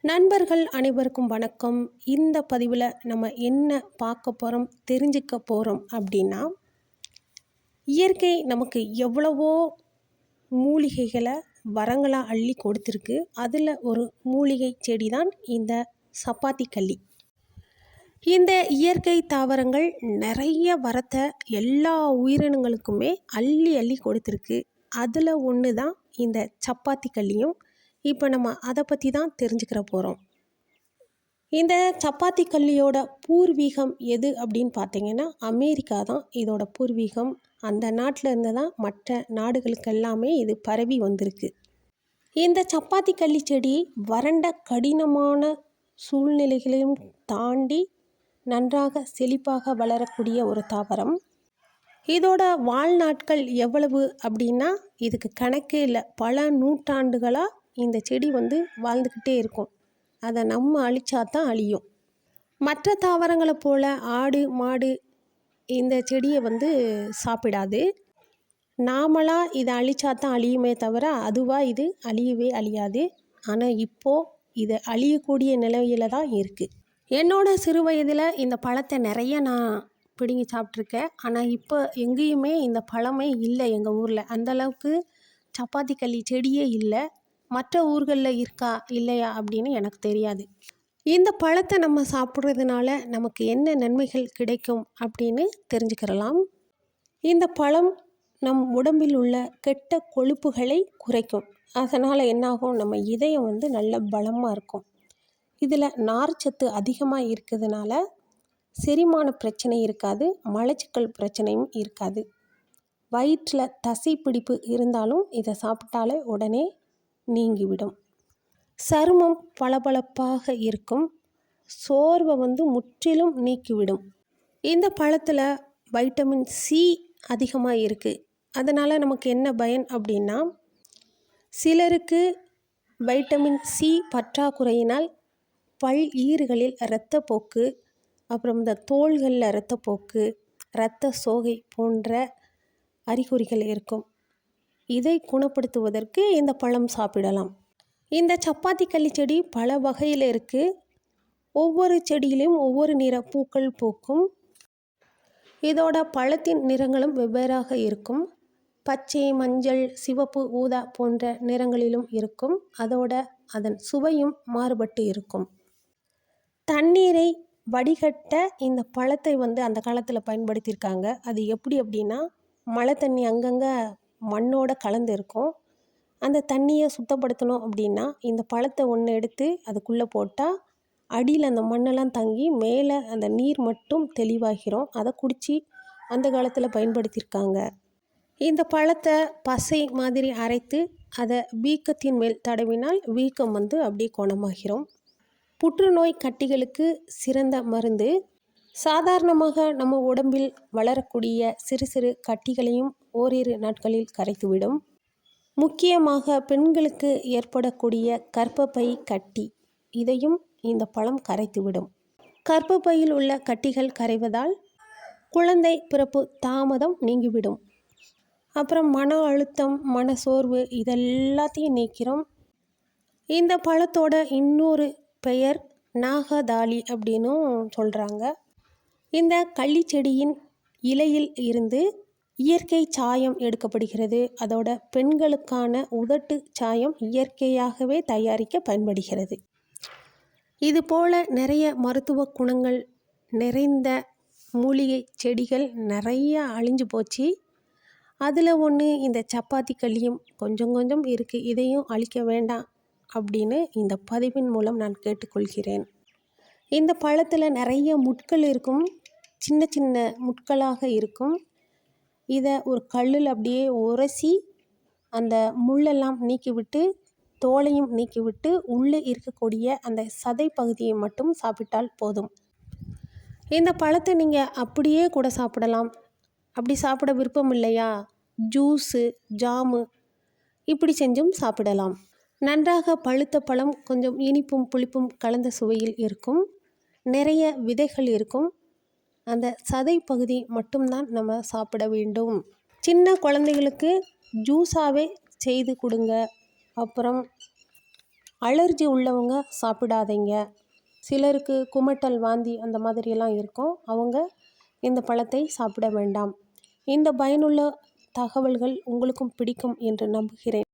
நண்பர்கள் அனைவருக்கும் வணக்கம். இந்த பதிவில் நம்ம என்ன பார்க்க போகிறோம், தெரிஞ்சுக்க போகிறோம் அப்படின்னா, இயற்கை நமக்கு எவ்வளவோ மூலிகைகளை வரங்களாக அள்ளி கொடுத்துருக்கு. அதில் ஒரு மூலிகை செடி தான் இந்த சப்பாத்தி கள்ளி. இந்த இயற்கை தாவரங்கள் நிறைய வரத்தை எல்லா உயிரினங்களுக்குமே அள்ளி அள்ளி கொடுத்துருக்கு. அதில் ஒன்று தான் இந்த சப்பாத்தி கள்ளியும். இப்போ நம்ம அதை பற்றி தான் தெரிஞ்சுக்கிற போகிறோம். இந்த சப்பாத்தி கள்ளியோட பூர்வீகம் எது அப்படின்னு பார்த்தீங்கன்னா, அமெரிக்கா தான் இதோட பூர்வீகம். அந்த நாட்டில் இருந்து தான் மற்ற நாடுகளுக்கு எல்லாமே இது பரவி வந்திருக்கு. இந்த சப்பாத்தி கள்ளி செடி வறண்ட கடினமான சூழ்நிலைகளையும் தாண்டி நன்றாக செழிப்பாக வளரக்கூடிய ஒரு தாவரம். இதோட வாழ்நாட்கள் எவ்வளவு அப்படின்னா இதுக்கு கணக்கே இல்லை. பல நூற்றாண்டுகளாக இந்த செடி வாழ்ந்துக்கிட்டே இருக்கும். அதை நம்ம அழிச்சா தான் அழியும். மற்ற தாவரங்களை போல் ஆடு மாடு இந்த செடியை சாப்பிடாது. நாமளாக இதை அழிச்சா தான் அழியுமே தவிர அதுவாக இது அழியவே அழியாது. ஆனால் இப்போது இது அழியக்கூடிய நிலையில் தான் இருக்குது. என்னோட சிறு வயதில் இந்த பழத்தை நிறைய நான் பிடுங்கி சாப்பிட்ருக்கேன். ஆனால் இப்போ எங்கேயுமே இந்த பழமே இல்லை. எங்கள் ஊரில் அந்தளவுக்கு சப்பாத்தி கள்ளி செடியே இல்லை. மற்ற ஊர்களில் இருக்கா இல்லையா அப்படின்னு எனக்கு தெரியாது. இந்த பழத்தை நம்ம சாப்பிட்றதுனால நமக்கு என்ன நன்மைகள் கிடைக்கும் அப்படின்னு தெரிஞ்சுக்கிறலாம். இந்த பழம் நம் உடம்பில் உள்ள கெட்ட கொழுப்புகளை குறைக்கும். அதனால் என்னாகும், நம்ம இதயம் நல்ல பலமாக இருக்கும். இதில் நார்ச்சத்து அதிகமாக இருக்கிறதுனால செரிமான பிரச்சனை இருக்காது, மலச்சிக்கல் பிரச்சனையும் இருக்காது. வயிற்றில் தசை பிடிப்பு இருந்தாலும் இதை சாப்பிட்டாலே உடனே நீங்கிவிடும். சருமம் பளபளப்பாக இருக்கும். சோர்வை முற்றிலும் நீக்கிவிடும். இந்த பழத்தில் வைட்டமின் சி அதிகமாக இருக்குது. அதனால் நமக்கு என்ன பயன் அப்படின்னா, சிலருக்கு வைட்டமின் சி பற்றாக்குறையினால் பல் ஈறுகளில் இரத்தப்போக்கு, அப்புறம் இந்த தோள்களில் இரத்தப்போக்கு, இரத்த சோகை போன்ற அறிகுறிகள் இருக்கும். இதை குணப்படுத்துவதற்கு இந்த பழம் சாப்பிடலாம். இந்த சப்பாத்தி கள்ளி செடி பல வகையில் இருக்குது. ஒவ்வொரு செடியிலும் ஒவ்வொரு நிற பூக்கள் பூக்கும். இதோட பழத்தின் நிறங்களும் வெவ்வேறாக இருக்கும். பச்சை, மஞ்சள், சிவப்பு, ஊதா போன்ற நிறங்களிலும் இருக்கும். அதன் சுவையும் மாறுபட்டு இருக்கும். தண்ணீரை வடிகட்ட இந்த பழத்தை அந்த காலத்தில் பயன்படுத்தியிருக்காங்க. அது எப்படி அப்படின்னா, மழை தண்ணி அங்கங்கே மண்ணோட கலந்து இருக்கும். அந்த தண்ணியை சுத்தப்படுத்தணும் அப்படின்னா இந்த பழத்தை ஒன்று எடுத்து அதுக்குள்ளே போட்டால் அடியில் அந்த மண்ணெல்லாம் தங்கி மேலே அந்த நீர் மட்டும் தெளிவாகிறோம். அதை குடித்து அந்த காலத்தில் பயன்படுத்தியிருக்காங்க. இந்த பழத்தை பசை மாதிரி அரைத்து அதை வீக்கத்தின் மேல் தடவினால் வீக்கம் அப்படியே குணமாகிறோம். புற்றுநோய் கட்டிகளுக்கு சிறந்த மருந்து. சாதாரணமாக நம்ம உடம்பில் வளரக்கூடிய சிறு சிறு கட்டிகளையும் ஓரிரு நாட்களில் கரைத்துவிடும். முக்கியமாக பெண்களுக்கு ஏற்படக்கூடிய கர்ப்பப்பை கட்டி, இதையும் இந்த பழம் கரைத்துவிடும். கர்ப்பப்பையில் உள்ள கட்டிகள் கரைவதால் குழந்தை பிறப்பு தாமதம் நீங்கிவிடும். அப்புறம் மன அழுத்தம், மனசோர்வு இதெல்லாத்தையும் நீக்கிறோம். இந்த பழத்தோட இன்னொரு பெயர் நாகதாளி அப்படின்னும் சொல்கிறாங்க. இந்த கள்ளி செடியின் இலையில் இருந்து இயற்கை சாயம் எடுக்கப்படுகிறது. அதோட பெண்களுக்கான உதட்டு சாயம் இயற்கையாகவே தயாரிக்க பயன்படுகிறது. இது போல் நிறைய மருத்துவ குணங்கள் நிறைந்த மூலிகை செடிகள் நிறைய அழிஞ்சு போச்சு. அதில் ஒன்று இந்த சப்பாத்தி கள்ளியும் கொஞ்சம் கொஞ்சம் இருக்குது. இதையும் அழிக்க வேண்டாம் அப்படின்னு இந்த பதிவின் மூலம் நான் கேட்டுக்கொள்கிறேன். இந்த பழத்தில் நிறைய முட்கள் இருக்கும். சின்ன சின்ன முட்களாக இருக்கும். இதை ஒரு கல்லில் அப்படியே உரசி அந்த முள்ளெல்லாம் நீக்கிவிட்டு தோலையும் நீக்கிவிட்டு உள்ளே இருக்கக்கூடிய அந்த சதை பகுதியை மட்டும் சாப்பிட்டால் போதும். இந்த பழத்தை நீங்கள் அப்படியே கூட சாப்பிடலாம். அப்படி சாப்பிட விருப்பம் இல்லையா, ஜூஸு, ஜாமு இப்படி செஞ்சும் சாப்பிடலாம். நன்றாக பழுத்த பழம் கொஞ்சம் இனிப்பும் புளிப்பும் கலந்த சுவையில் இருக்கும். நிறைய விதைகள் இருக்கும். அந்த சதை பகுதி மட்டும்தான் நம்ம சாப்பிட வேண்டும். சின்ன குழந்தைகளுக்கு ஜூஸாகவே செய்து கொடுங்க. அப்புறம் அலர்ஜி உள்ளவங்க சாப்பிடாதீங்க. சிலருக்கு குமட்டல், வாந்தி அந்த மாதிரியெல்லாம் இருக்கும். அவங்க இந்த பழத்தை சாப்பிட வேண்டாம். இந்த பயனுள்ள தகவல்கள் உங்களுக்கும் பிடிக்கும் என்று நம்புகிறேன்.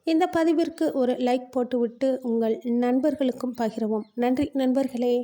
இந்த பதிவிற்கு ஒரு லைக் போட்டுவிட்டு உங்கள் நண்பர்களுக்கும் பகிரவும். நன்றி நண்பர்களே.